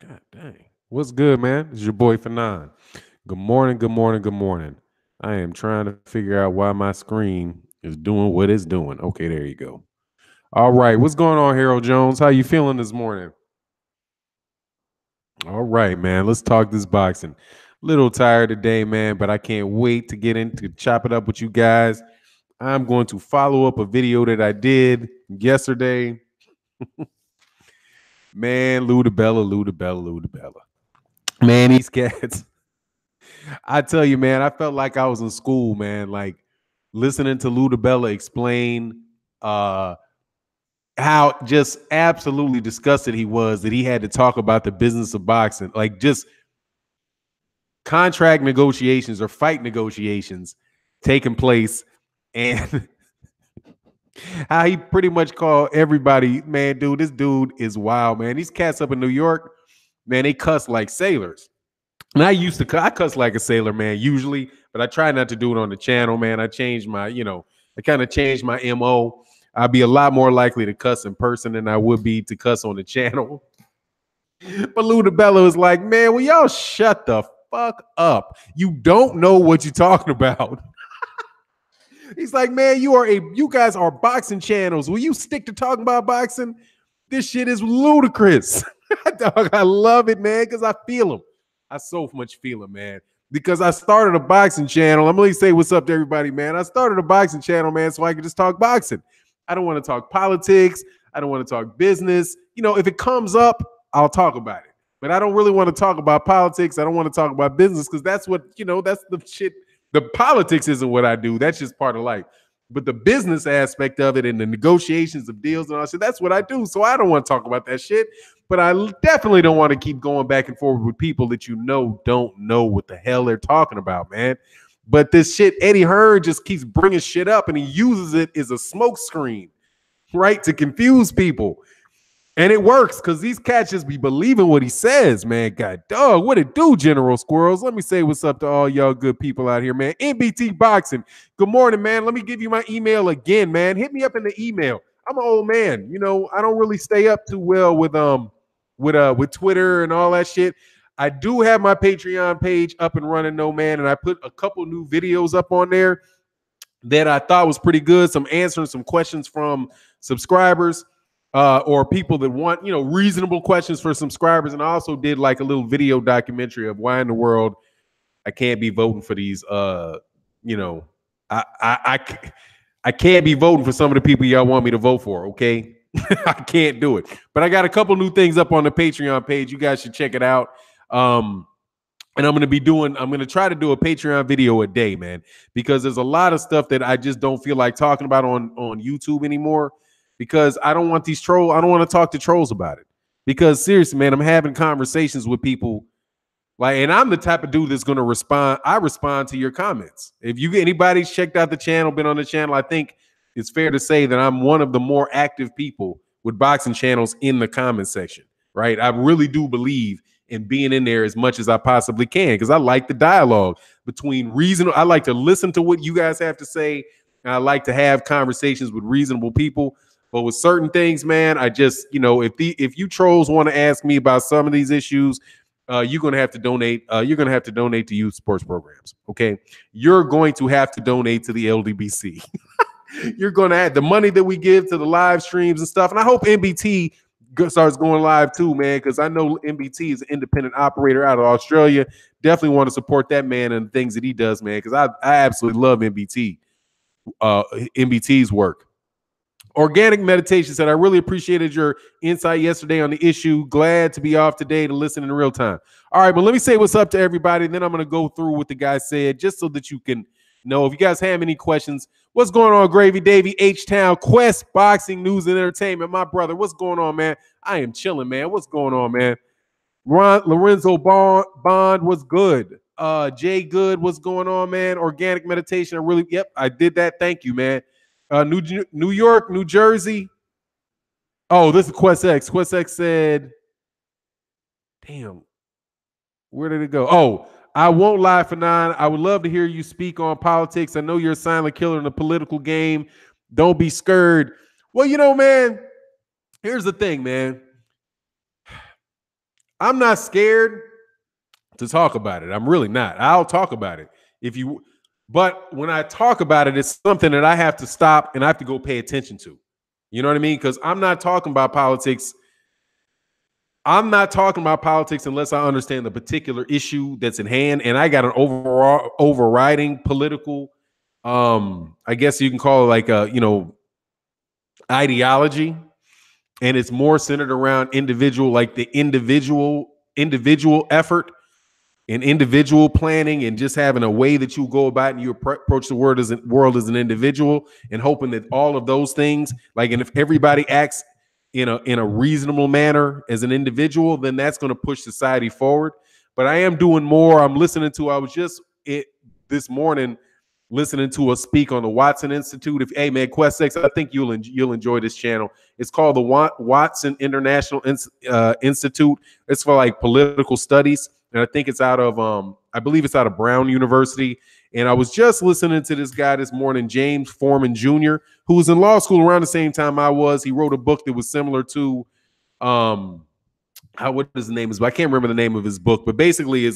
God dang. What's good, man? It's your boy Fannon. Good morning, good morning, good morning. I am trying to figure out why my screen is doing what it's doing. Okay, there you go. All right, what's going on, Harold Jones? How you feeling this morning? All right, man. Let's talk this boxing. Little tired today, man, but I can't wait to get into chop it up with you guys. I'm going to follow up a video that I did yesterday. Man, Lou Dibella, Lou Dibella, Lou Dibella. Man, these cats. I tell you, man, I felt like I was in school, man. Like listening to Lou Dibella explain uh how just absolutely disgusted he was that he had to talk about the business of boxing. Like just contract negotiations or fight negotiations taking place and how he pretty much called everybody, man, dude, this dude is wild, man. These cats up in New York, man, they cuss like sailors. And I cuss like a sailor, man, usually, but I try not to do it on the channel, man. I changed my, I kind of changed my MO. I'd be a lot more likely to cuss in person than I would be to cuss on the channel. But Lou DiBella was like, man, will y'all shut the fuck up? You don't know what you're talking about. He's like, man, you guys are boxing channels. Will you stick to talking about boxing? This shit is ludicrous. Dog, I love it, man, because I feel him. I so much feel him, man. Because I started a boxing channel. I'm gonna say what's up to everybody, man. I started a boxing channel, man, so I could just talk boxing. I don't want to talk politics. I don't want to talk business. If it comes up, I'll talk about it. But I don't really want to talk about politics. I don't want to talk about business because that's what, that's the shit. The politics isn't what I do. That's just part of life. But the business aspect of it and the negotiations of deals and all that shit, that's what I do. So I don't want to talk about that shit. But I definitely don't want to keep going back and forth with people that don't know what the hell they're talking about, man. But this shit, Eddie Hearn just keeps bringing shit up and he uses it as a smoke screen, right, to confuse people. And it works because these cats just be believing what he says, man. God dog, what it do, General Squirrels? Let me say what's up to all y'all good people out here, man. NBT Boxing. Good morning, man. Let me give you my email again, man. Hit me up in the email. I'm an old man. I don't really stay up too well with Twitter and all that shit. I do have my Patreon page up and running, no man, and I put a couple new videos up on there that I thought was pretty good. Some answering some questions from subscribers. Or people that want, reasonable questions for subscribers. And I also did like a little video documentary of why in the world I can't be voting for these, I can't be voting for some of the people y'all want me to vote for, okay? I can't do it. But I got a couple new things up on the Patreon page. You guys should check it out. And I'm going to try to do a Patreon video a day, man, because there's a lot of stuff that I just don't feel like talking about on YouTube anymore. Because I don't want these trolls. I don't want to talk to trolls about it. Because seriously, man, I'm having conversations with people and I'm the type of dude that's going to respond. I respond to your comments. If anybody's checked out the channel, been on the channel, I think it's fair to say that I'm one of the more active people with boxing channels in the comment section, right? I really do believe in being in there as much as I possibly can because I like the dialogue between reason. I like to listen to what you guys have to say. And I like to have conversations with reasonable people. But with certain things, man, I just, if you trolls want to ask me about some of these issues, you're going to have to donate. You're going to have to donate to youth sports programs. Okay. You're going to have to donate to the LDBC. You're going to add the money that we give to the live streams and stuff. And I hope NBT starts going live too, man, because I know NBT is an independent operator out of Australia. Definitely want to support that man and the things that he does, man, because I absolutely love NBT's work. Organic Meditation said, I really appreciated your insight yesterday on the issue. Glad to be off today to listen in real time. All right, but let me say what's up to everybody. Then I'm going to go through what the guy said just so that you can know. If you guys have any questions, what's going on, Gravy Davy, H-Town, Quest, Boxing, News, and Entertainment? My brother, what's going on, man? I am chilling, man. What's going on, man? Lorenzo Bond, what's good? Jay Good, what's going on, man? Organic Meditation, I did that. Thank you, man. New York, New Jersey. Oh, this is Quest X. Quest X said, damn, where did it go? Oh, I won't lie, Fannon. I would love to hear you speak on politics. I know you're a silent killer in the political game. Don't be scared. Well, man, here's the thing, man. I'm not scared to talk about it. I'm really not. I'll talk about it but when I talk about it, it's something that I have to stop and I have to go pay attention to. You know what I mean? Because I'm not talking about politics. I'm not talking about politics unless I understand the particular issue that's in hand, and I got an overriding political, I guess you can call it like a ideology, and it's more centered around individual, like the individual effort and individual planning, and just having a way that you go about and you approach the world as an individual, and hoping that all of those things, like, and if everybody acts in a reasonable manner as an individual, then that's going to push society forward. But I am doing more. I was just this morning listening to a speak on the Watson Institute. Hey man, Quest 6, I think you'll enjoy this channel. It's called the Watson International Institute. It's for like political studies, and I think it's out of I believe it's out of Brown University. And I was just listening to this guy this morning, James Foreman Jr., who was in law school around the same time I was. He wrote a book that was similar to what his name is, but I can't remember the name of his book. But basically,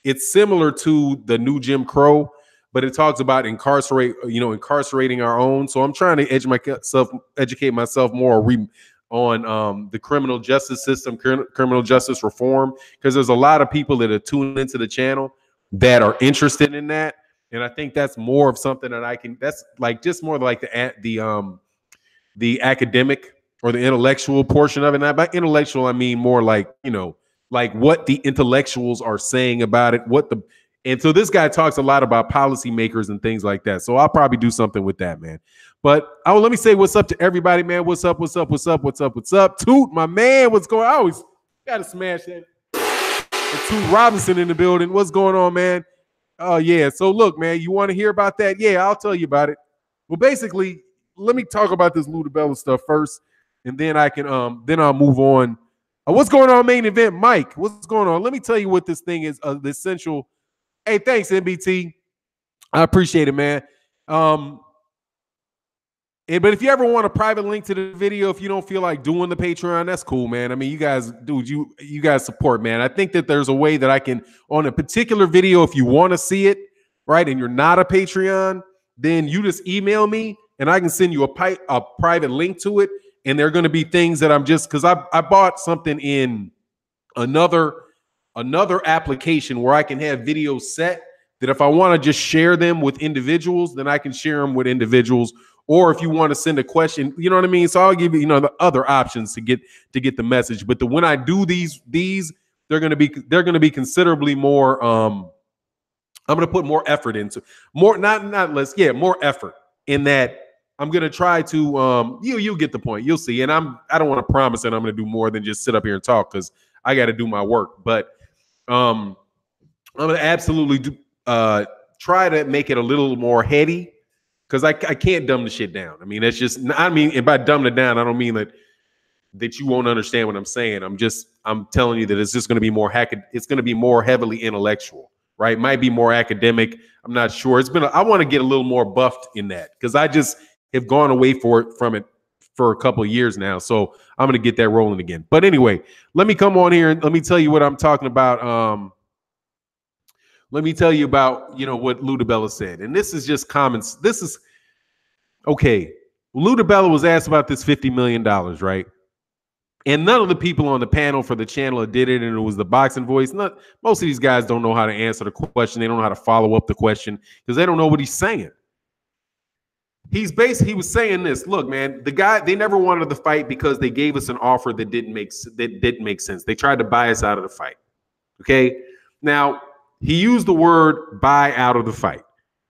it's similar to the New Jim Crow, but it talks about incarcerating our own. So I'm trying to educate myself more on the criminal justice system, criminal justice reform, because there's a lot of people that are tuned into the channel that are interested in that. And I think that's more of something that that's like just more like the academic or the intellectual portion of it. Now, by intellectual, I mean more like, like what the intellectuals are saying about it, and so this guy talks a lot about policymakers and things like that. So I'll probably do something with that, man. But let me say what's up to everybody, man. What's up? Toot, my man, what's going on? I always got to smash that. Toot Robinson in the building. What's going on, man? Oh, yeah. So look, man, you want to hear about that? Yeah, I'll tell you about it. Well, basically, let me talk about this Lou Dibella stuff first, and then I can then I'll move on. What's going on, main event, Mike? What's going on? Let me tell you what this thing is. The essential. Hey, thanks, NBT. I appreciate it, man. But if you ever want a private link to the video, if you don't feel like doing the Patreon, that's cool, man. I mean, you guys, dude, you guys support, man. I think that there's a way that I can, on a particular video, if you want to see it, right, and you're not a Patreon, then you just email me and I can send you a private link to it. And there are going to be things that I'm just, because I bought something in another application where I can have videos set that if I want to just share them with individuals, then I can share them with individuals. Or if you want to send a question, you know what I mean? So I'll give you, the other options to get the message. But when I do these, they're going to be considerably more. I'm going to put more effort into more effort in that. I'm going to try to you get the point. You'll see. And I don't want to promise that I'm going to do more than just sit up here and talk, because I got to do my work. But I'm going to absolutely try to make it a little more heady, because I can't dumb the shit down. I mean, that's just, if I dumb it down, I don't mean that you won't understand what I'm saying. I'm telling you that it's just going to be it's going to be more heavily intellectual, right? Might be more academic. I'm not sure. I want to get a little more buffed in that, because I just have gone away from it for a couple of years now. So I'm going to get that rolling again. But anyway, let me come on here and let me tell you what I'm talking about. Let me tell you about, what Lou Dibella said. And this is just comments. This is, okay, Lou Dibella was asked about this $50 million, right? And none of the people on the panel for the channel did it, and it was the boxing voice. Most of these guys don't know how to answer the question. They don't know how to follow up the question, because they don't know what he's saying. He was saying this. Look, man, they never wanted the fight because they gave us an offer that didn't make sense. They tried to buy us out of the fight. Okay? Now, he used the word buy out of the fight.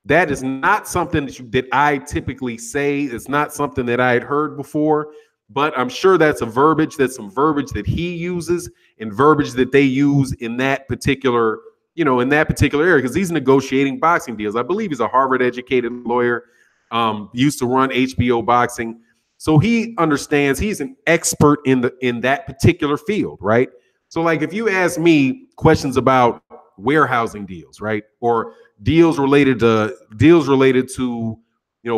That is not something that I typically say. It's not something that I had heard before, but I'm sure that's some verbiage that he uses and verbiage that they use in that particular, area, because he's negotiating boxing deals. I believe he's a Harvard-educated lawyer, used to run HBO boxing. So he understands, he's an expert in that particular field, right? So like if you ask me questions about warehousing deals, right? Or deals related to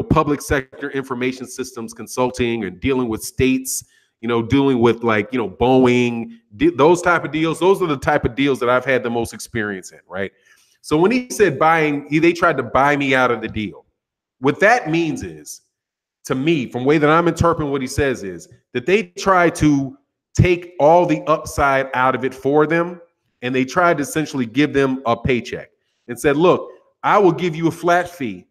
public sector information systems consulting, and dealing with states, dealing with like, Boeing, those type of deals. Those are the type of deals that I've had the most experience in, right? So when he said they tried to buy me out of the deal. What that means is, to me, from the way that I'm interpreting what he says, is that they try to take all the upside out of it for them, and they tried to essentially give them a paycheck and said, look, I will give you a flat fee,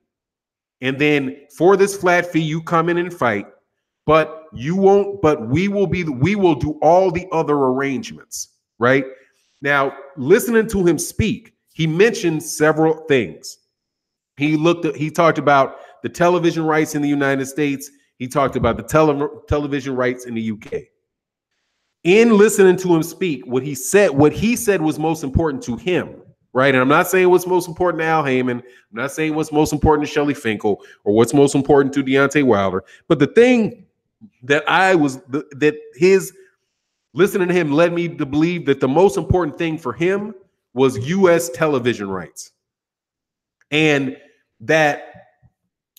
and then for this flat fee, you come in and fight, but you won't, but we will do all the other arrangements, right? Now, listening to him speak, he mentioned several things. He talked about the television rights in the United States. He talked about the television rights in the UK. In listening to him speak, what he said was most important to him, right? And I'm not saying what's most important to Al Heyman. I'm not saying what's most important to Shelley Finkel or what's most important to Deontay Wilder. But the thing that his listening to him led me to believe that the most important thing for him was U.S. television rights. And that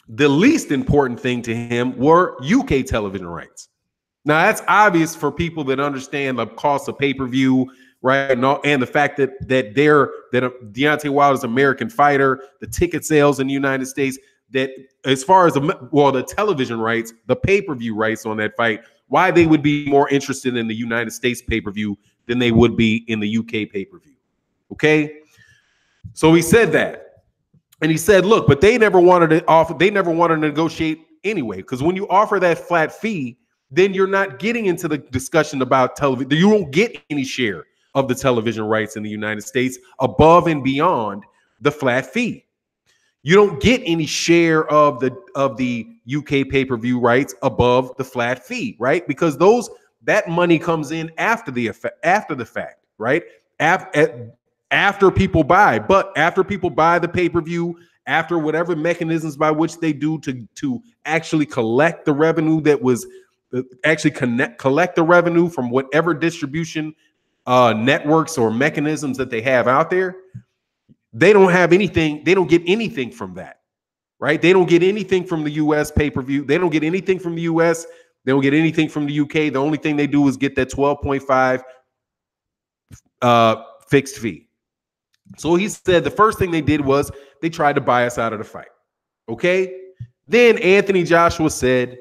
the least important thing to him were UK television rights. Now, that's obvious for people that understand the cost of pay-per-view, right? And the fact that Deontay Wilder's an American fighter, the ticket sales in the United States, that as far as the television rights, the pay-per-view rights on that fight, why they would be more interested in the United States pay-per-view than they would be in the UK pay-per-view. Okay? So he said that. And he said, look, but they never wanted to negotiate anyway, because when you offer that flat fee, then you're not getting into the discussion about television. You won't get any share of the television rights in the United States above and beyond the flat fee. You don't get any share of the UK pay-per-view rights above the flat fee, right? Because that money comes in after the fact, right? After people buy, the pay-per-view, after whatever mechanisms by which they do to actually collect the revenue collect the revenue from whatever distribution networks or mechanisms that they have out there, they don't have anything. They don't get anything from that, right? They don't get anything from the U.S. pay-per-view. They don't get anything from the U.S. They don't get anything from the U.K. The only thing they do is get that 12.5 fixed fee. So he said the first thing they did was they tried to buy us out of the fight. Okay. Then Anthony Joshua said,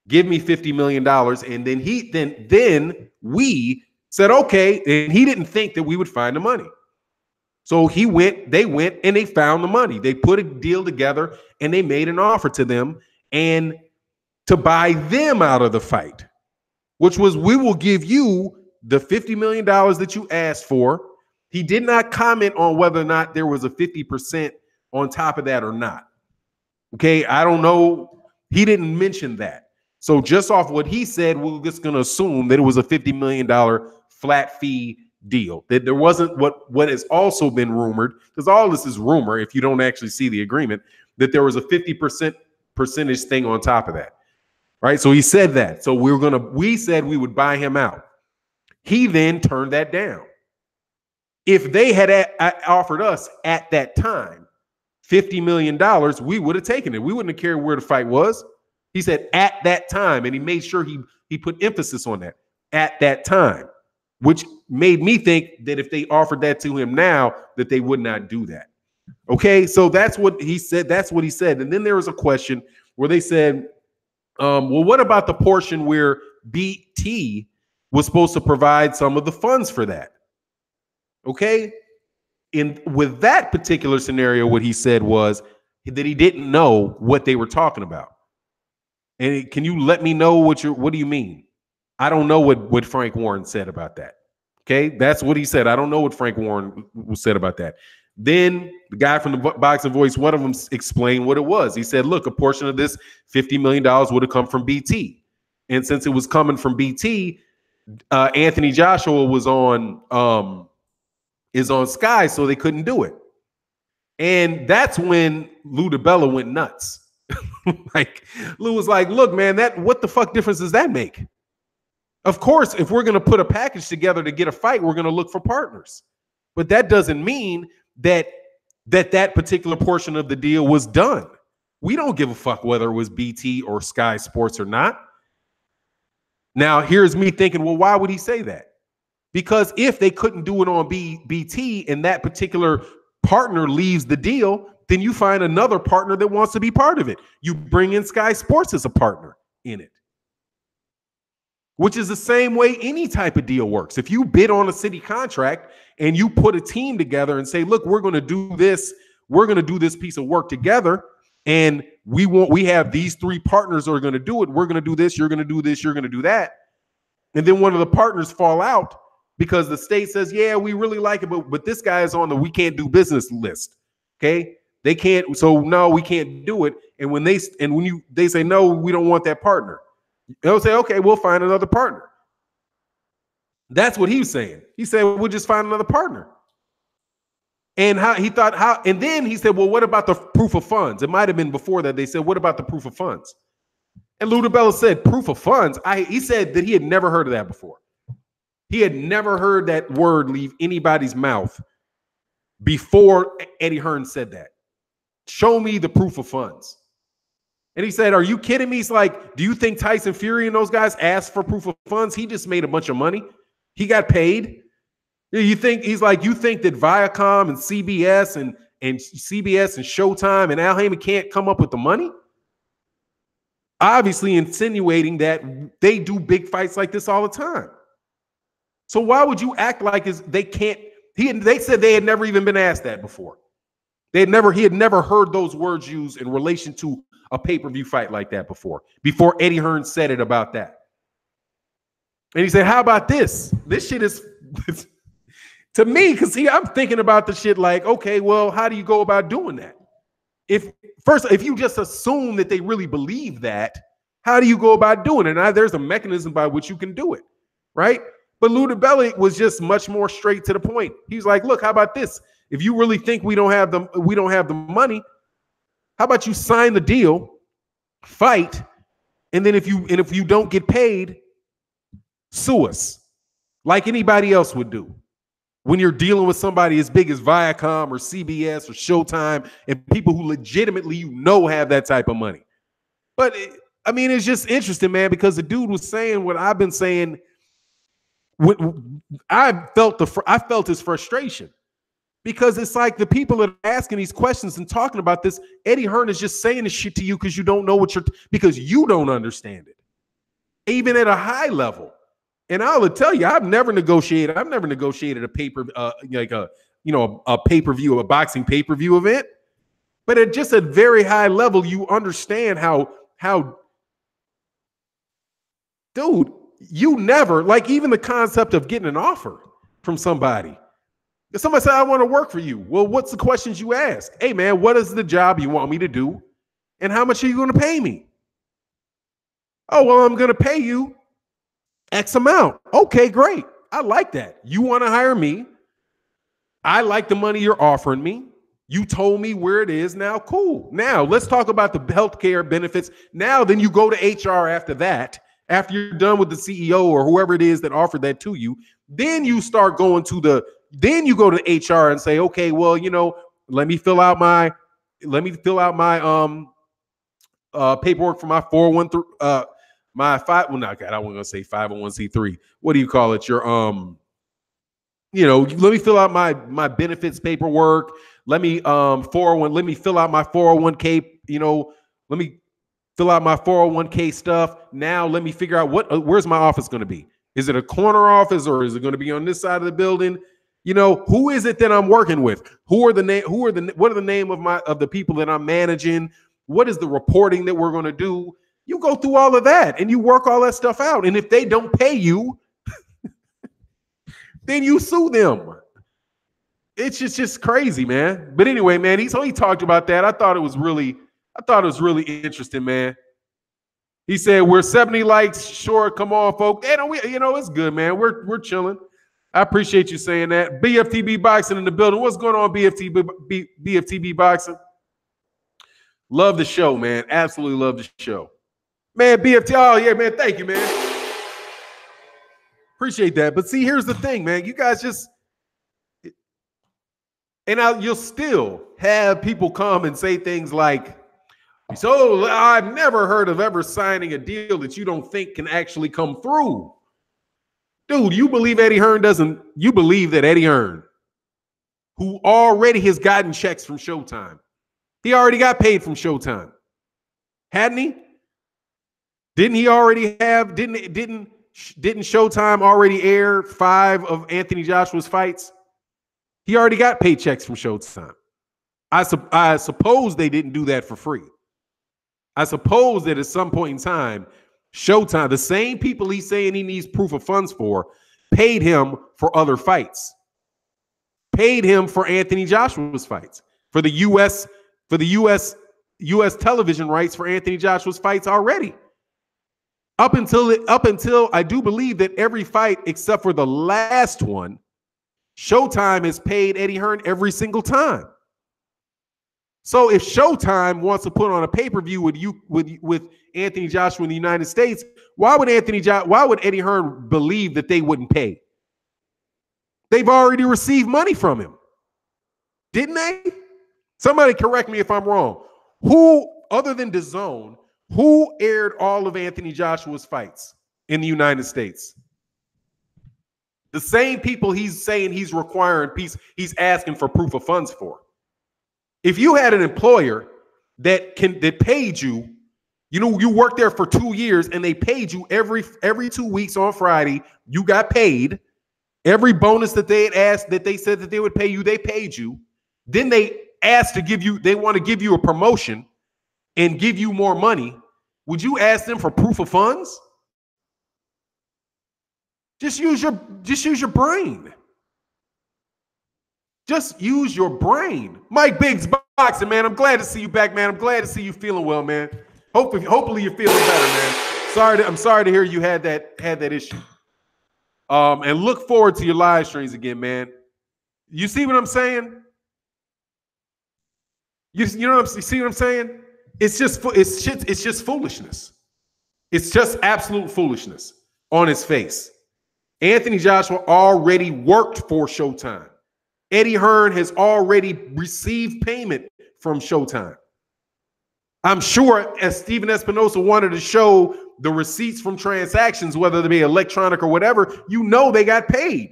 give me $50 million. And then we said, okay. And he didn't think that we would find the money. So they went and they found the money. They put a deal together and they made an offer to them and to buy them out of the fight, which was, we will give you the $50 million that you asked for. He did not comment on whether or not there was a 50% on top of that or not. Okay, I don't know. He didn't mention that. So just off what he said, we're just going to assume that it was a $50 million flat fee deal. That there wasn't what has also been rumored, because all this is rumor if you don't actually see the agreement, that there was a 50% percentage thing on top of that. Right? So he said that. So we said we would buy him out. He then turned that down. If they had offered us at that time $50 million, we would have taken it. We wouldn't have cared where the fight was. He said at that time, and he made sure he put emphasis on that, at that time, which made me think that if they offered that to him now, that they would not do that. Okay, so that's what he said. That's what he said. And then there was a question where they said, well, what about the portion where BT was supposed to provide some of the funds for that? Okay. With that particular scenario, what he said was that he didn't know what they were talking about. And can you let me know what do you mean? I don't know what Frank Warren said about that. Okay. That's what he said. I don't know what Frank Warren said about that. Then the guy from the Boxing Voice, one of them explained what it was. He said, look, a portion of this $50 million would have come from BT. And since it was coming from BT, Anthony Joshua was is on Sky, so they couldn't do it. And that's when Lou Dibella went nuts. Like, Lou was like, look, man, what the fuck difference does that make? Of course, if we're going to put a package together to get a fight, we're going to look for partners. But that doesn't mean that particular portion of the deal was done. We don't give a fuck whether it was BT or Sky Sports or not. Now, here's me thinking, well, why would he say that? Because if they couldn't do it on BT and that particular partner leaves the deal, then you find another partner that wants to be part of it. You bring in Sky Sports as a partner in it, which is the same way any type of deal works. If you bid on a city contract and you put a team together and say, look, we're going to do this piece of work together, and we have these three partners that are going to do it. We're going to do this, you're going to do this, you're going to do that. And then one of the partners fall out because the state says, yeah, we really like it, but this guy is on the we can't do business list. Okay? They can't, so no, we can't do it. And when they say no, we don't want that partner. They'll say, okay, we'll find another partner. That's what he was saying. He said, we'll just find another partner. And and then he said, well, what about the proof of funds? It might have been before that. They said, what about the proof of funds? And Lou Dibella said, proof of funds. He said that he had never heard of that before. He had never heard that word leave anybody's mouth before Eddie Hearn said that. Show me the proof of funds. And he said, are you kidding me? He's like, do you think Tyson Fury and those guys asked for proof of funds? He just made a bunch of money. He got paid. You think that Viacom and CBS and CBS and Showtime and Al Heyman can't come up with the money? Obviously insinuating that they do big fights like this all the time. So why would you act like they can't? They said they had never even been asked that before. He had never heard those words used in relation to a pay-per-view fight like that before Eddie Hearn said it about that. And he said, how about this? This shit is to me, because I'm thinking about the shit like, okay, well, how do you go about doing that? If you just assume that they really believe that, how do you go about doing it? And there's a mechanism by which you can do it, right? But Lou Dibella was just much more straight to the point. He's like, look, how about this? If you really think we don't have the money, how about you sign the deal, fight, and then if you don't get paid, sue us like anybody else would do. When you're dealing with somebody as big as Viacom or CBS or Showtime and people who legitimately have that type of money. But it's just interesting, man, because the dude was saying what I've been saying. I felt his frustration. Because it's like the people that are asking these questions and talking about this, Eddie Hearn is just saying this shit to you because you don't know because you don't understand it, even at a high level. And I'll tell you, I've never negotiated a pay-per-view, a boxing pay-per-view event. But at just a very high level, you understand how dude, you never, like even the concept of getting an offer from somebody. If somebody said, I want to work for you. Well, what's the questions you ask? Hey, man, what is the job you want me to do? And how much are you going to pay me? Oh, well, I'm going to pay you X amount. Okay, great. I like that. You want to hire me. I like the money you're offering me. You told me where it is. Now, cool. Now, let's talk about the healthcare benefits. Now, then you go to HR after that. After you're done with the CEO or whoever it is that offered that to you, then you start going to then you go to HR and say, okay, well, let me fill out my paperwork for my 401 my 5. Well, not God, I wasn't gonna say 501c3. What do you call it? Your let me fill out my benefits paperwork. Let me 401. Let me fill out my 401k. Let me fill out my 401k stuff. Now let me figure out where's my office going to be. Is it a corner office or is it going to be on this side of the building? Who is it that I'm working with? What are the name of the people that I'm managing? What is the reporting that we're going to do? You go through all of that and you work all that stuff out. And if they don't pay you, then you sue them. It's just crazy, man. But anyway, man, he talked about that. I thought it was really interesting, man. He said, we're 70 likes short. Come on, folks. And it's good, man. We're chilling. I appreciate you saying that. BFTB Boxing in the building. What's going on, BFTB Boxing? Love the show, man. Absolutely love the show. Man, BFT. Oh, yeah, man. Thank you, man. Appreciate that. But see, here's the thing, man. You guys you'll still have people come and say things like, So I've never heard of ever signing a deal that you don't think can actually come through. Dude, you believe Eddie Hearn doesn't, you believe that Eddie Hearn, who already has gotten checks from Showtime, he already got paid from Showtime. Hadn't he? Didn't he already have, didn't Showtime already air 5 of Anthony Joshua's fights? He already got paychecks from Showtime. I suppose they didn't do that for free. I suppose that at some point in time, Showtime, the same people he's saying he needs proof of funds for, paid him for other fights. Paid him for Anthony Joshua's fights, for the US television rights for Anthony Joshua's fights already. Up until I do believe that every fight except for the last one, Showtime has paid Eddie Hearn every single time. So if Showtime wants to put on a pay-per-view with Anthony Joshua in the United States, why would Eddie Hearn believe that they wouldn't pay? They've already received money from him. Didn't they? Somebody correct me if I'm wrong. Who, other than DAZN, who aired all of Anthony Joshua's fights in the United States? The same people he's saying he's requiring, he's asking for proof of funds for. If you had an employer that paid you, you worked there for 2 years and they paid you every 2 weeks on Friday, you got paid. Every bonus that they had asked, that they said that they would pay you, they paid you. Then they asked to give you, they want to give you a promotion and give you more money. Would you ask them for proof of funds? Just use your brain. Just use your brain. Mike Biggs, boxing, man. I'm glad to see you back, man. I'm glad to see you feeling well, man. Hopefully you're feeling better, man. I'm sorry to hear you had that issue. And look forward to your live streams again, man. You see what I'm saying? You see what I'm saying? It's just foolishness. It's just absolute foolishness on his face. Anthony Joshua already worked for Showtime. Eddie Hearn has already received payment from Showtime. I'm sure as Steven Espinosa wanted to show the receipts from transactions, whether they be electronic or whatever, they got paid.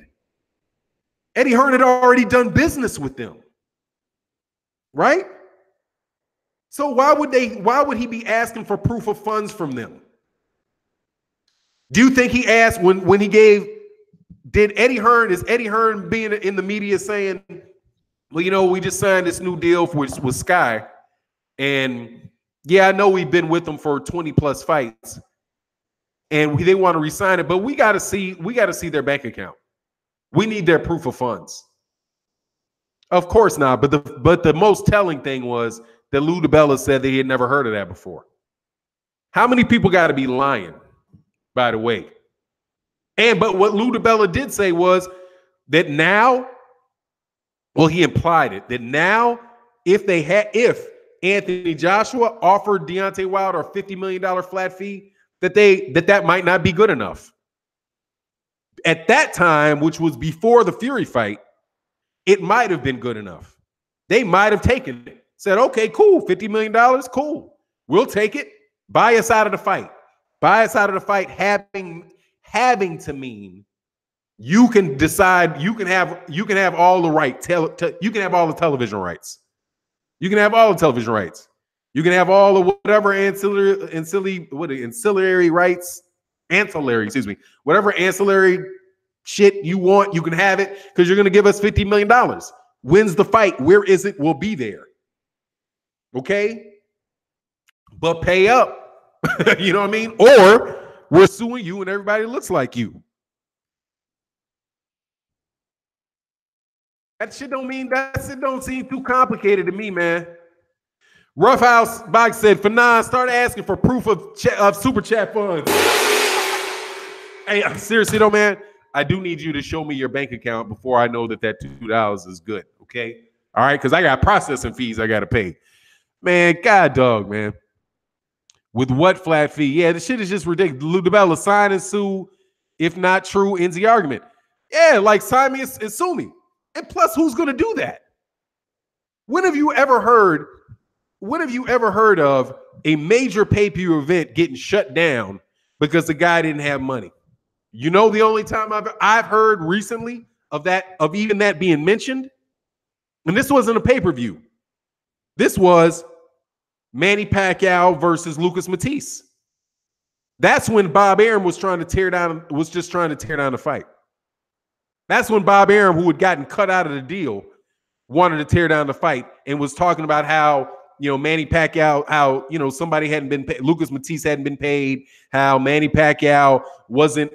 Eddie Hearn had already done business with them. Right? So why would he be asking for proof of funds from them? Do you think he asked when he gave, is Eddie Hearn being in the media saying, well, we just signed this new deal with Sky, and yeah, I know we've been with them for 20 plus fights, and they want to re-sign it, but we got to see their bank account. We need their proof of funds. Of course not, but the most telling thing was that Lou Dibella said that he had never heard of that before. How many people got to be lying, by the way? But what Lou Dibella did say was that now, well, he implied it, that now if Anthony Joshua offered Deontay Wilder a $50 million flat fee, that might not be good enough. At that time, which was before the Fury fight, it might have been good enough. They might have taken it. Said, okay, cool, $50 million, cool. We'll take it. Buy us out of the fight. Buy us out of the fight having to mean you can decide, you can have all the right, you can have all the television rights. You can have all the television rights. You can have all the whatever ancillary rights, whatever ancillary shit you want, you can have it because you're going to give us $50 million. Wins the fight. Where is it? We'll be there. Okay? But pay up. You know what I mean? Or we're suing you and everybody looks like you. That shit don't seem too complicated to me, man. Roughhouse Box said, Fannon, start asking for proof of super chat funds. Hey, seriously though, man, I do need you to show me your bank account before I know that $2 is good, okay? All right, because I got processing fees I got to pay. Man, God dog, man. With what flat fee? Yeah, this shit is just ridiculous. Lou Dibella, sign and sue. If not true, ends the argument. Yeah, like sign me and sue me. And plus, who's going to do that? When have you ever heard When have you ever heard of a major pay-per-view event getting shut down because the guy didn't have money? You know, the only time I've heard recently of even that being mentioned, and this wasn't a pay-per-view. This was Manny Pacquiao versus Lucas Matisse. That's when Bob Arum was just trying to tear down the fight. That's when Bob Arum, who had gotten cut out of the deal, wanted to tear down the fight and was talking about how, Manny Pacquiao, how, somebody hadn't been paid, Lucas Matisse hadn't been paid, how Manny Pacquiao wasn't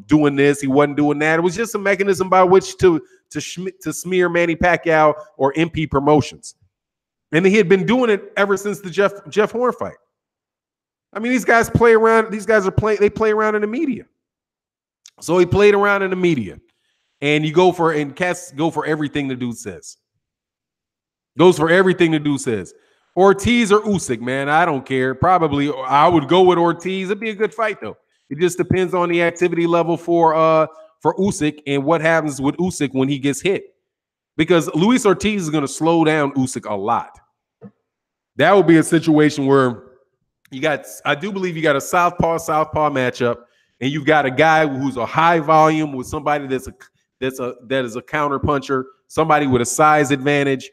doing this, he wasn't doing that. It was just a mechanism by which to smear Manny Pacquiao or MP Promotions. And he had been doing it ever since the Jeff Horn fight. I mean, these guys play around. They play around in the media. So he played around in the media, and cats go for everything the dude says. Goes for everything the dude says. Ortiz or Usyk, man, I don't care. Probably I would go with Ortiz. It'd be a good fight though. It just depends on the activity level for Usyk and what happens with Usyk when he gets hit. Because Luis Ortiz is going to slow down Usyk a lot. That would be a situation where I do believe you got a southpaw matchup, and you've got a guy who's a high volume with somebody that is a counter puncher, somebody with a size advantage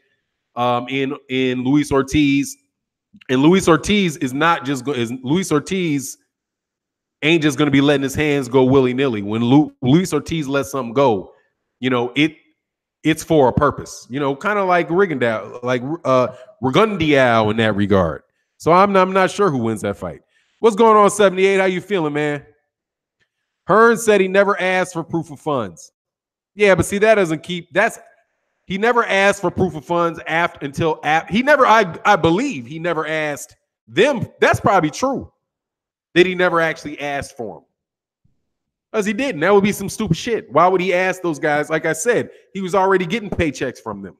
in Luis Ortiz. And Luis Ortiz Luis Ortiz ain't just going to be letting his hands go willy-nilly. When Luis Ortiz lets something go, it's for a purpose, kind of like Rigondeaux, like Rigondeaux in that regard. So I'm not sure who wins that fight. What's going on, 78? How you feeling, man? Hearn said he never asked for proof of funds. Yeah, but see, he never asked for proof of funds I believe he never asked them. That's probably true that he never actually asked for them. Because he didn't. That would be some stupid shit. Why would he ask those guys? Like I said, he was already getting paychecks from them.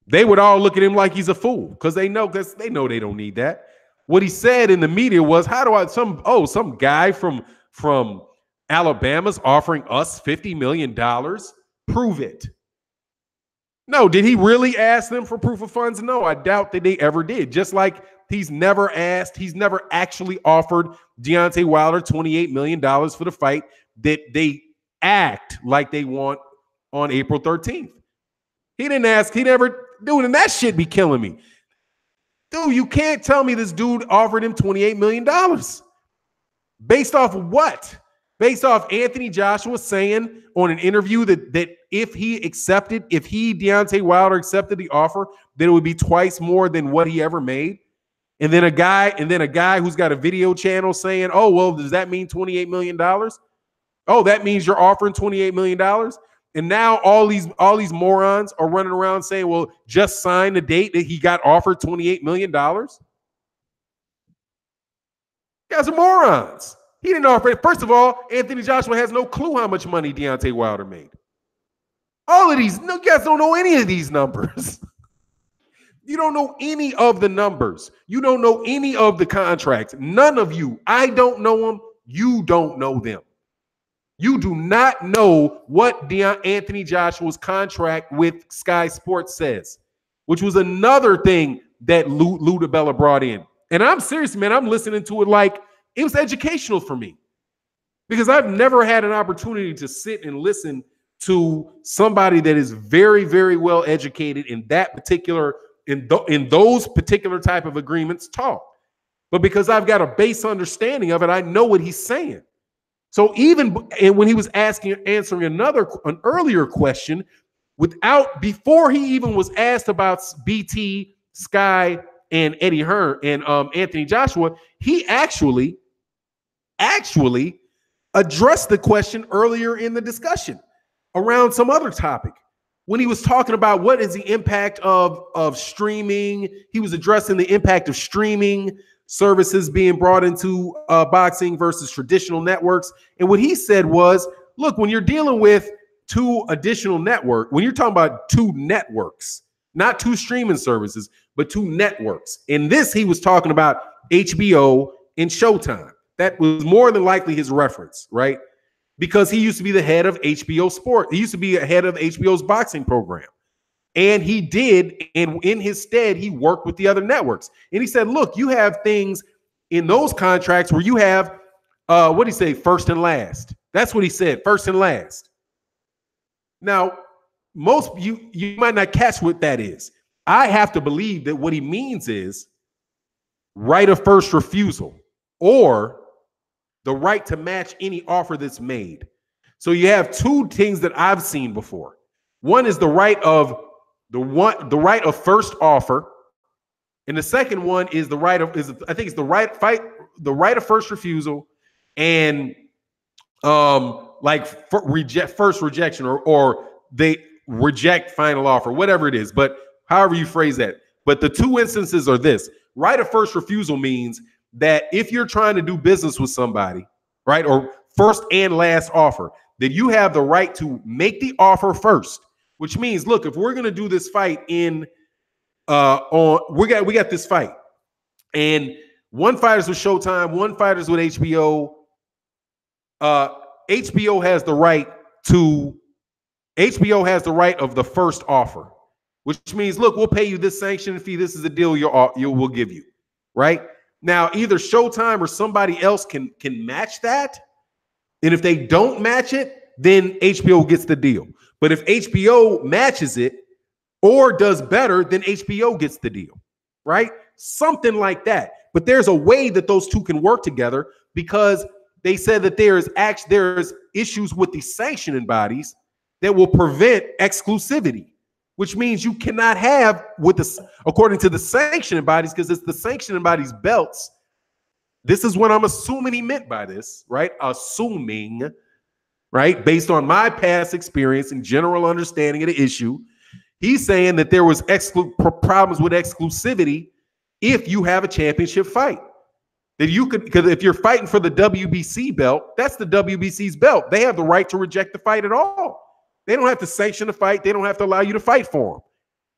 They would all look at him like he's a fool because they know they don't need that. What he said in the media was, some guy from Alabama's offering us $50 million? Prove it. No, did he really ask them for proof of funds? No, I doubt that they ever did. Just like he's never actually offered Deontay Wilder $28 million for the fight that they act like they want on April 13th. He didn't ask, dude, and that shit be killing me. Dude, you can't tell me this dude offered him $28 million. Based off of what? Based off Anthony Joshua saying on an interview that if Deontay Wilder accepted the offer, that it would be twice more than what he ever made. And then a guy who's got a video channel saying, oh, well, does that mean $28 million? Oh, that means you're offering $28 million? And now all these morons are running around saying, well, just sign the date that he got offered $28 million. You guys are morons. He didn't offer it. First of all, Anthony Joshua has no clue how much money Deontay Wilder made. You guys don't know any of these numbers. You don't know any of the numbers. You don't know any of the contracts. None of you. I don't know them. You don't know them. You do not know what Anthony Joshua's contract with Sky Sports says, which was another thing that Lou Dibella brought in. And I'm serious, man. I'm listening to it like it was educational for me because I've never had an opportunity to sit and listen to somebody that is very, very well educated in those particular type of agreements talk. But because I've got a base understanding of it, I know what he's saying. So when he was answering an earlier question, before he even was asked about BT, Sky, and Eddie Hearn and Anthony Joshua, he actually addressed the question earlier in the discussion around some other topic. When he was talking about what is the impact of streaming, he was addressing the impact of streaming services being brought into boxing versus traditional networks. And what he said was, look, when you're dealing with when you're talking about two networks, not two streaming services, but two networks. In this, he was talking about HBO and Showtime. That was more than likely his reference, right? Because he used to be the head of HBO Sport. He used to be a head of HBO's boxing program. And he did, and in his stead, he worked with the other networks. And he said, look, you have things in those contracts where you have, what did he say, first and last. That's what he said, first and last. Now, most you might not catch what that is. I have to believe that what he means is right of first refusal or the right to match any offer that's made. So you have two things that I've seen before. One is the right of first offer, and the second one is the right of the right of first refusal, and first rejection or they reject final offer, whatever it is. But however you phrase that. But the two instances are this: right of first refusal means that if you're trying to do business with somebody, right, or first and last offer, that you have the right to make the offer first. Which means, look, if we're going to do this fight we got this fight, and one fighter's with Showtime, one fighter's with HBO. HBO has the right of the first offer, which means, look, we'll pay you this sanction fee. This is the deal we'll give you, right? Now, either Showtime or somebody else can match that, and if they don't match it, then HBO gets the deal. But if HBO matches it or does better, then HBO gets the deal, right? Something like that. But there's a way that those two can work together, because they said that there's issues with the sanctioning bodies that will prevent exclusivity, which means you cannot have according to the sanctioning bodies, because it's the sanctioning bodies' belts. This is what I'm assuming he meant by this, right? Assuming, right? Based on my past experience and general understanding of the issue, he's saying that there was problems with exclusivity if you have a championship fight. That you could, because if you're fighting for the WBC belt, that's the WBC's belt. They have the right to reject the fight at all. They don't have to sanction the fight. They don't have to allow you to fight for them.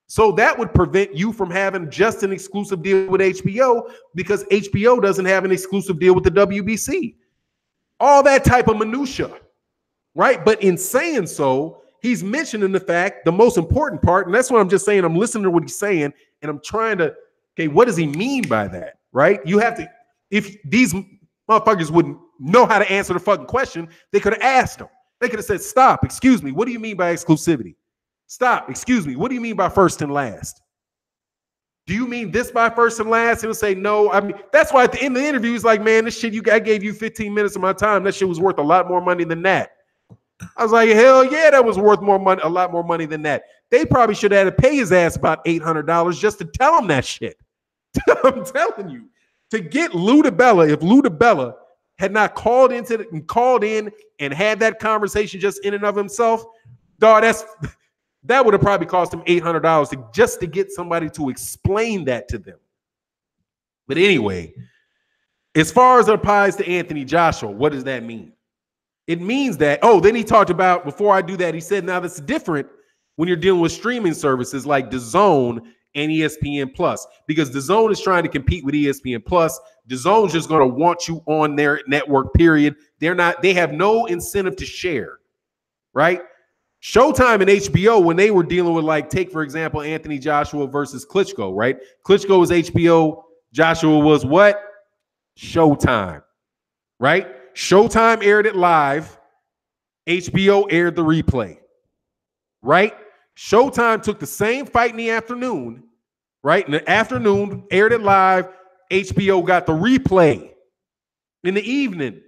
So that would prevent you from having just an exclusive deal with HBO, because HBO doesn't have an exclusive deal with the WBC. All that type of minutia. Right. But in saying so, he's mentioning the most important part. And that's what I'm just saying. I'm listening to what he's saying, and I'm trying to, okay, what does he mean by that? Right. You have to, if these motherfuckers wouldn't know how to answer the fucking question, they could have asked him. They could have said, stop, excuse me, what do you mean by exclusivity? Stop, excuse me, what do you mean by first and last? Do you mean this by first and last? He'll say, no. I mean, that's why at the end of the interview, he's like, man, this shit, I gave you 15 minutes of my time. That shit was worth a lot more money than that. I was like, hell yeah, that was worth more money, a lot more money than that. They probably should have had to pay his ass about $800 just to tell him that shit. I'm telling you, to get Lou Dibella, if Lou Dibella had not called in and had that conversation just in and of himself, dog, that would have probably cost him $800 just to get somebody to explain that to them. But anyway, as far as it applies to Anthony Joshua, what does that mean? It means that, then he talked about, before I do that, he said, now that's different when you're dealing with streaming services like DAZN and ESPN Plus, because DAZN is trying to compete with ESPN Plus. DAZN's just going to want you on their network, period. They have no incentive to share, right? Showtime and HBO, when they were dealing with, like, take, for example, Anthony Joshua versus Klitschko, right? Klitschko was HBO, Joshua was what? Showtime, right? Showtime aired it live. HBO aired the replay, right? Showtime took the same fight in the afternoon, right? In the afternoon, aired it live. HBO got the replay in the evening.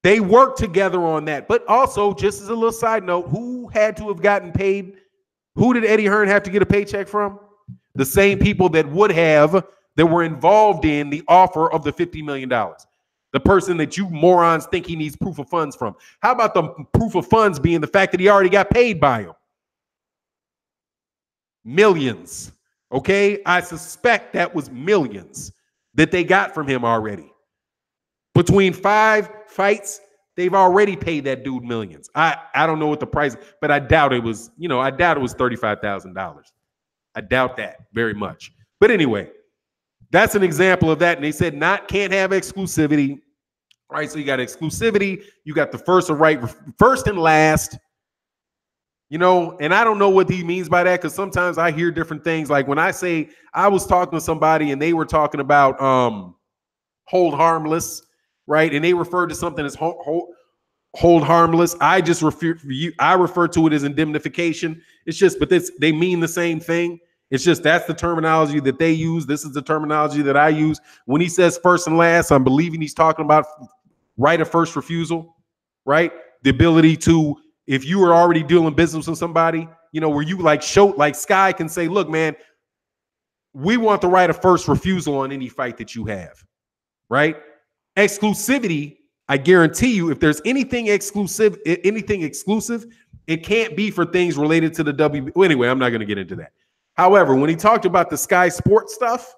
They worked together on that. But also, just as a little side note, who had to have gotten paid? Who did Eddie Hearn have to get a paycheck from? The same people that were involved in the offer of the $50 million. The person that you morons think he needs proof of funds from. How about the proof of funds being the fact that he already got paid by him? Millions. Okay? I suspect that was millions that they got from him already. Between 5 fights, they've already paid that dude millions. I don't know what the price, but I doubt it was, I doubt it was $35,000. I doubt that very much. But anyway, that's an example of that. And they said can't have exclusivity. All right, so you got exclusivity, you got the first and last, You know, and I don't know what he means by that because sometimes I hear different things. Like when I say I was talking to somebody and they were talking about hold harmless, right? And they referred to something as hold harmless. I just refer to it as indemnification. It's just, but they mean the same thing. It's just that's the terminology that they use. This is the terminology that I use. When he says first and last, I'm believing he's talking about right of first refusal, right? The ability to, if you were already doing business with somebody, you know, where you like Sky can say, look, man, we want the right of first refusal on any fight that you have, right? Exclusivity, I guarantee you, if there's anything exclusive, it can't be for things related to the WB. Well, anyway, I'm not going to get into that. However, when he talked about the Sky Sports stuff,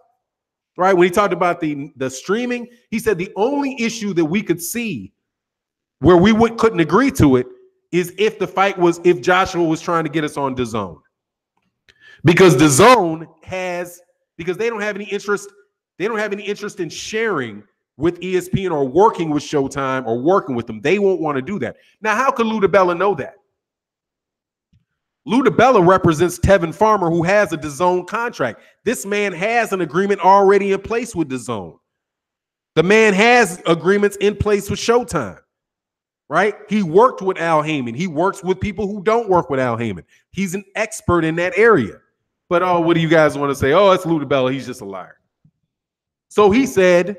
right? When he talked about the streaming, he said the only issue that we could see where we couldn't agree to it is if if Joshua was trying to get us on DAZN. Because DAZN because they don't have any interest in sharing with ESPN or working with Showtime or working with them. They won't want to do that. Now, how could Lou Dibella know that? Lou Dibella represents Tevin Farmer, who has a DAZN contract. This man has an agreement already in place with DAZN. The man has agreements in place with Showtime, right? He worked with Al Heyman. He works with people who don't work with Al Heyman. He's an expert in that area. But what do you guys want to say? Oh, it's Lou Dibella. He's just a liar. So he said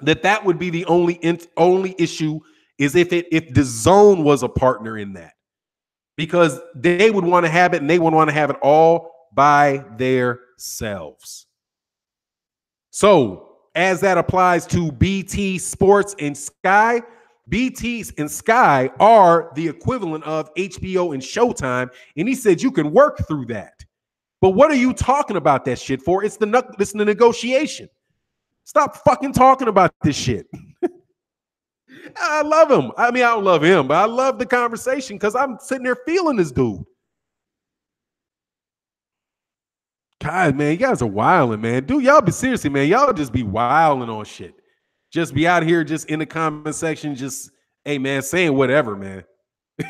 that would be the only issue is if DAZN was a partner in that. Because they would want to have it and they would want to have it all by themselves. So as that applies to BT Sports and Sky, BT and Sky are the equivalent of HBO and Showtime. And he said you can work through that. But what are you talking about that shit for? It's the negotiation. Stop fucking talking about this shit. I love him. I mean, I don't love him, but I love the conversation because I'm sitting there feeling this dude. God, man, you guys are wilding, man. Dude, y'all be seriously, man. Y'all just be wilding on shit. Just be out here just in the comment section, just, hey, man, saying whatever, man.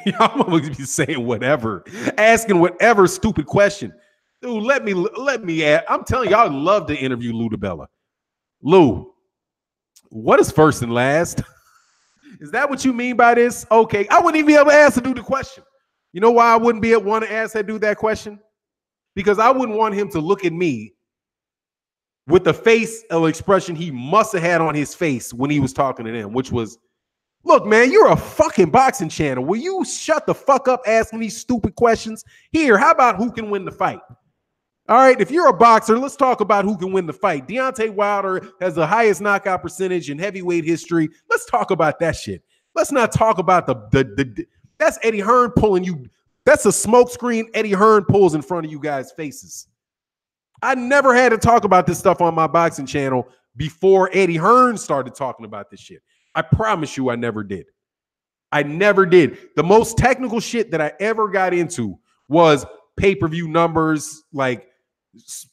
Y'all always be saying whatever, asking whatever stupid question. Dude, let me add. I'm telling y'all, I'd love to interview Lou Dibella. Lou, what is first and last? Is that what you mean by this? Okay, I wouldn't even be able to ask the dude the question. You know why I wouldn't be able to want to ask that dude that question? Because I wouldn't want him to look at me with the facial expression he must have had on his face when he was talking to them, which was, look, man, you're a fucking boxing channel. Will you shut the fuck up asking these stupid questions? Here, how about who can win the fight? All right, if you're a boxer, let's talk about who can win the fight. Deontay Wilder has the highest knockout percentage in heavyweight history. Let's talk about that shit. Let's not talk about that's Eddie Hearn pulling you. That's a smoke screen Eddie Hearn pulls in front of you guys' faces. I never had to talk about this stuff on my boxing channel before Eddie Hearn started talking about this shit. I promise you I never did. I never did. The most technical shit that I ever got into was pay-per-view numbers, like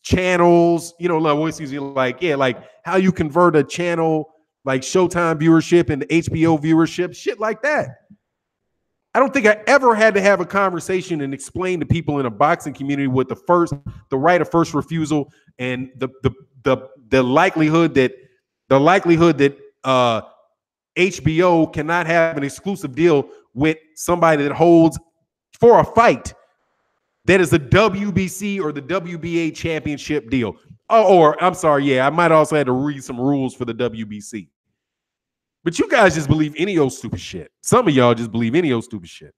channels, you know, like how you convert a channel like Showtime viewership into HBO viewership, shit like that. I don't think I ever had to have a conversation and explain to people in a boxing community what the right of first refusal and the likelihood that HBO cannot have an exclusive deal with somebody that holds for a fight that is a WBC or the WBA championship deal. Oh, or I'm sorry, yeah, I might also have to read some rules for the WBC. But you guys just believe any old stupid shit. Some of y'all just believe any old stupid shit.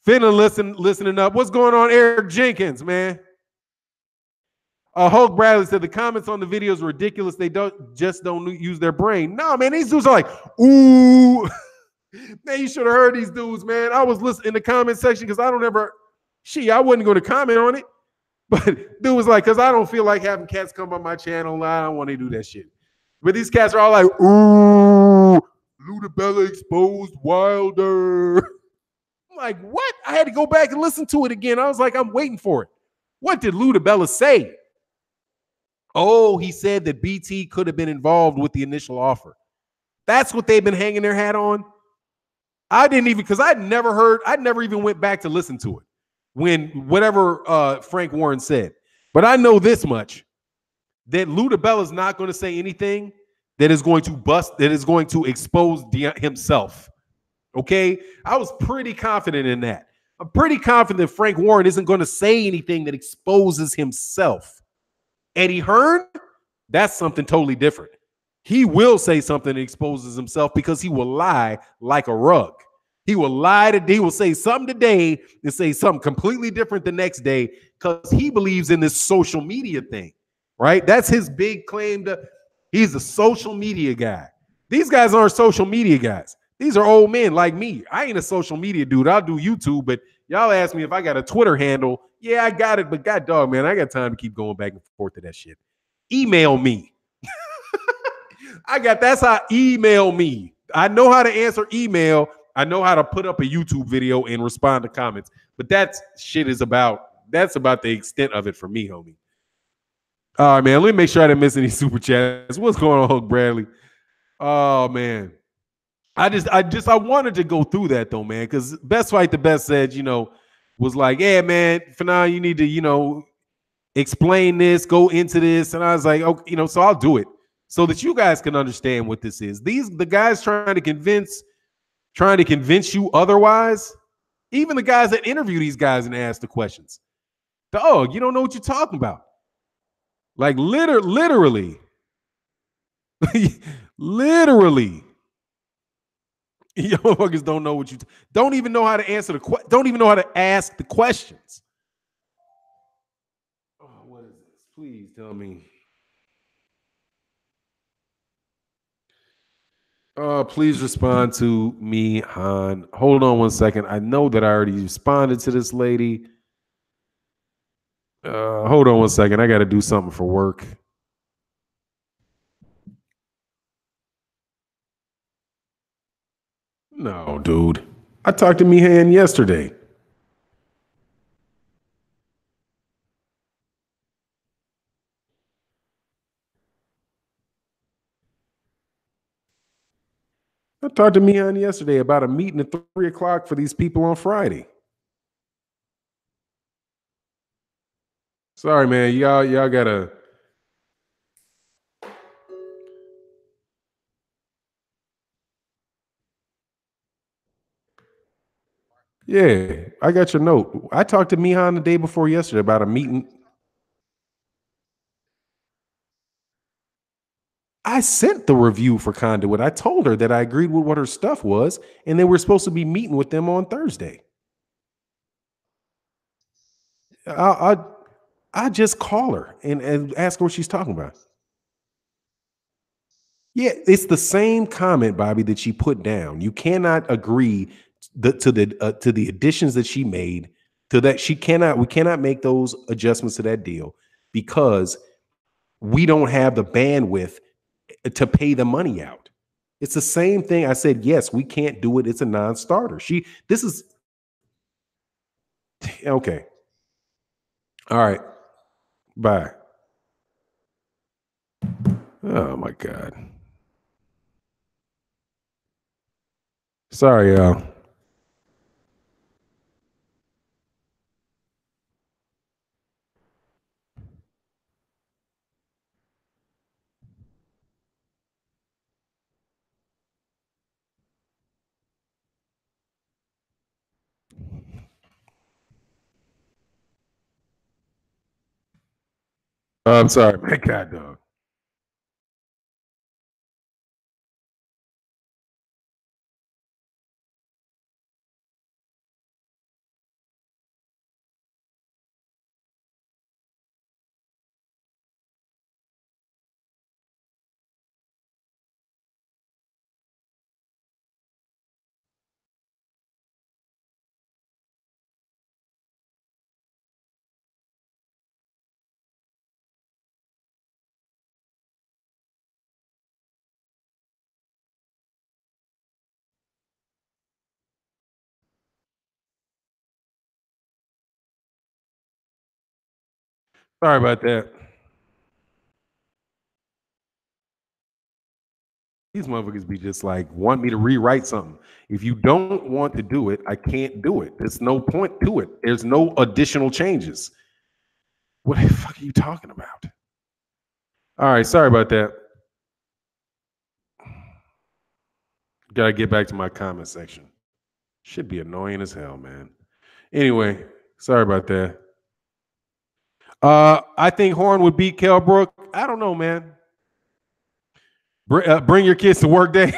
Fannon listening up. What's going on, Eric Jenkins, man? Hulk Bradley said the comments on the videos are ridiculous. They don't use their brain. No, man, these dudes are like, ooh. Man, you should have heard these dudes, man. I was listening in the comment section because I wasn't going to comment on it. But dude was like, because I don't feel like having cats come on my channel. I don't want to do that shit. But these cats are all like, ooh, Lou Dibella exposed Wilder. I'm like, what? I had to go back and listen to it again. I was like, I'm waiting for it. What did Lou Dibella say? Oh, he said that BT could have been involved with the initial offer. That's what they've been hanging their hat on. I didn't even because I never even went back to listen to it when whatever Frank Warren said. But I know this much that Lou Dibella is not going to say anything that is going to that is going to expose himself. Okay. I was pretty confident in that. I'm pretty confident Frank Warren isn't going to say anything that exposes himself. Eddie Hearn, that's something totally different. He will say something that exposes himself because he will lie like a rug. He will lie today. He will say something today and say something completely different the next day because he believes in this social media thing, right? That's his big claim to. He's a social media guy. These guys aren't social media guys. These are old men like me. I ain't a social media dude. I'll do YouTube, but y'all ask me if I got a Twitter handle. Yeah, I got it, but god dog, man, I got time to keep going back and forth to that shit. Email me. That's how email me. I know how to answer email. I know how to put up a YouTube video and respond to comments. But that's about the extent of it for me, homie. All right, man. Let me make sure I didn't miss any super chats. What's going on, Hook Bradley? Oh man. I wanted to go through that though, man, because Best Fight the Best said, was like, yeah, man, for now you need to, explain this, go into this. And I was like, okay, so I'll do it so that you guys can understand what this is. The guys trying to convince you otherwise, even the guys that interview these guys and ask the questions. Dog, you don't know what you're talking about. Like literally, literally. You motherfuckers don't know what don't even know how to answer don't even know how to ask the questions. Oh, what is this? Please tell me. Please respond to me, Han. Hold on one second. I know that I already responded to this lady. Hold on one second. I got to do something for work. No, dude. I talked to Mihan yesterday. I talked to Mihan yesterday about a meeting at 3:00 for these people on Friday. Sorry, man. Y'all gotta. Yeah, I got your note. I talked to Mihan the day before yesterday about a meeting. I sent the review for Conduit. I told her that I agreed with what her stuff was, and they were supposed to be meeting with them on Thursday. I just call her and ask her what she's talking about. Yeah, it's the same comment, Bobby, that she put down. You cannot agree to the additions that she made to that. We cannot make those adjustments to that deal because we don't have the bandwidth to pay the money out. It's the same thing. I said, yes, we can't do it. It's a non-starter. This is okay. All right. Bye. Oh my God. Sorry, y'all. I'm sorry, man. God, dog. Sorry about that. These motherfuckers be just like, want me to rewrite something. If you don't want to do it, I can't do it. There's no point to it. There's no additional changes. What the fuck are you talking about? All right, sorry about that. Gotta get back to my comment section. Should be annoying as hell, man. Anyway, sorry about that. I think Horn would beat Kell Brook. I don't know, man. Bring your kids to work day.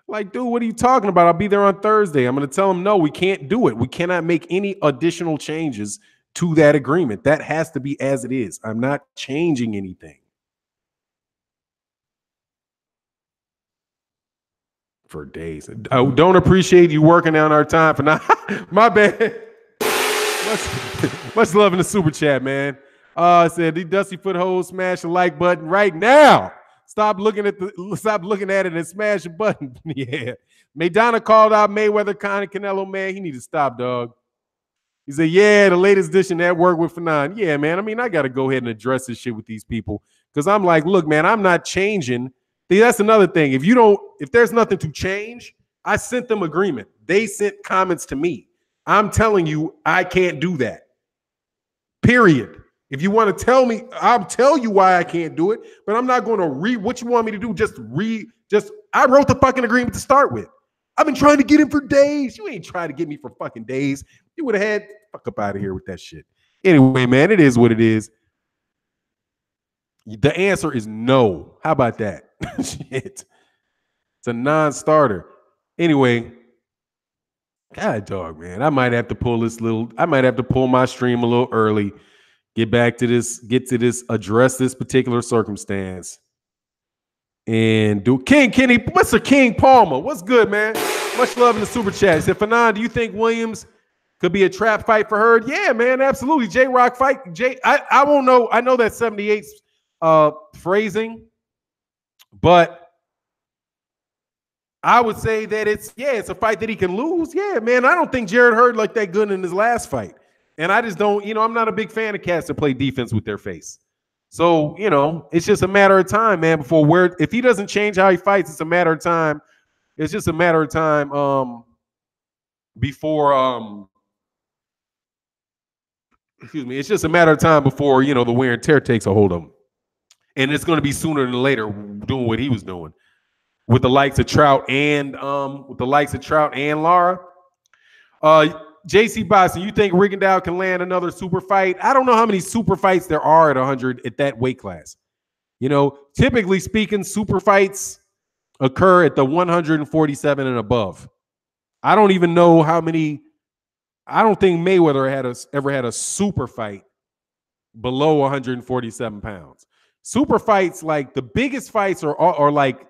Like, dude, what are you talking about? I'll be there on Thursday. I'm going to tell them, no, we can't do it. We cannot make any additional changes to that agreement. That has to be as it is. I'm not changing anything. For days. I don't appreciate you working on our time for now. My bad. Much love in the super chat, man. Said the Dusty Foothold, smash the like button right now. Stop looking at it and smash the button. Yeah. Maidana called out Mayweather, Conor, Canelo, man. He need to stop, dog. He said, yeah, the latest edition that worked with Fannon. Yeah, man. I mean, I got to go ahead and address this shit with these people. Because I'm like, look, man, I'm not changing. See, that's another thing. If there's nothing to change, I sent them agreement. They sent comments to me. I'm telling you, I can't do that. Period. If you want to tell me, I'll tell you why I can't do it, but I'm not going to read what you want me to do. I wrote the fucking agreement to start with. I've been trying to get him for days. You ain't trying to get me for fucking days. You would have had fuck up out of here with that shit. Anyway, man, it is what it is. The answer is no. How about that? Shit. It's a non-starter. Anyway, God dog, man. I might have to pull my stream a little early. Get to this, address this particular circumstance. And do King Kenny, Mr. King Palmer. What's good, man? Much love in the super chat. He said, Fannon, do you think Williams could be a trap fight for Hurd? Yeah, man, absolutely. J-Rock fight. I won't know. I know that 78's phrasing, but I would say that it's a fight that he can lose. Yeah, man. I don't think Jared Hurd looked that good in his last fight. And I just don't, I'm not a big fan of cats that play defense with their face. So, it's just a matter of time, man, if he doesn't change how he fights, it's a matter of time. It's just a matter of time before it's just a matter of time before, the wear and tear takes a hold of him. And it's going to be sooner than later doing what he was doing with the likes of Trout and Lara. JC Boston, you think Rigondeaux can land another super fight? I don't know how many super fights there are at 100 at that weight class. Typically speaking, super fights occur at the 147 and above. I don't even know how many. I don't think Mayweather ever had a super fight below 147 pounds. Super fights, like the biggest fights are like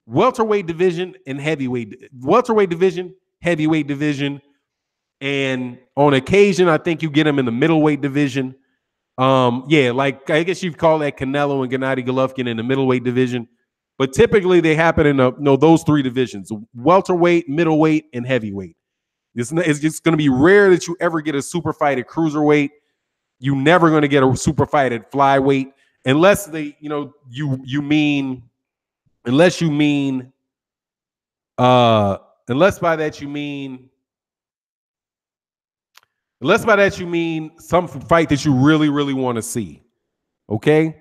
welterweight division and heavyweight. Welterweight division, heavyweight division. And on occasion, I think you get them in the middleweight division. Like I guess you'd call that Canelo and Gennady Golovkin in the middleweight division. But typically they happen in those three divisions: welterweight, middleweight, and heavyweight. It's just going to be rare that you ever get a super fight at cruiserweight. You're never going to get a super fight at flyweight unless by that you mean some fight that you really, really want to see. Okay.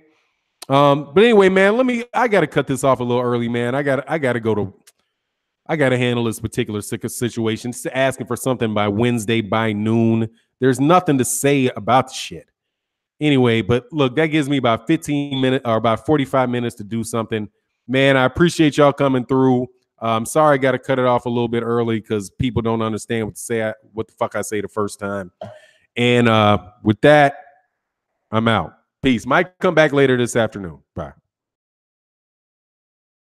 But anyway, man, I got to cut this off a little early, man. I got to handle this particular situation. Just asking for something by Wednesday by noon. There's nothing to say about the shit. Anyway, but look, that gives me about 15 minutes or about 45 minutes to do something. Man, I appreciate y'all coming through. I'm sorry I got to cut it off a little bit early because people don't understand what the fuck I say the first time. And with that, I'm out. Peace. Might come back later this afternoon. Bye.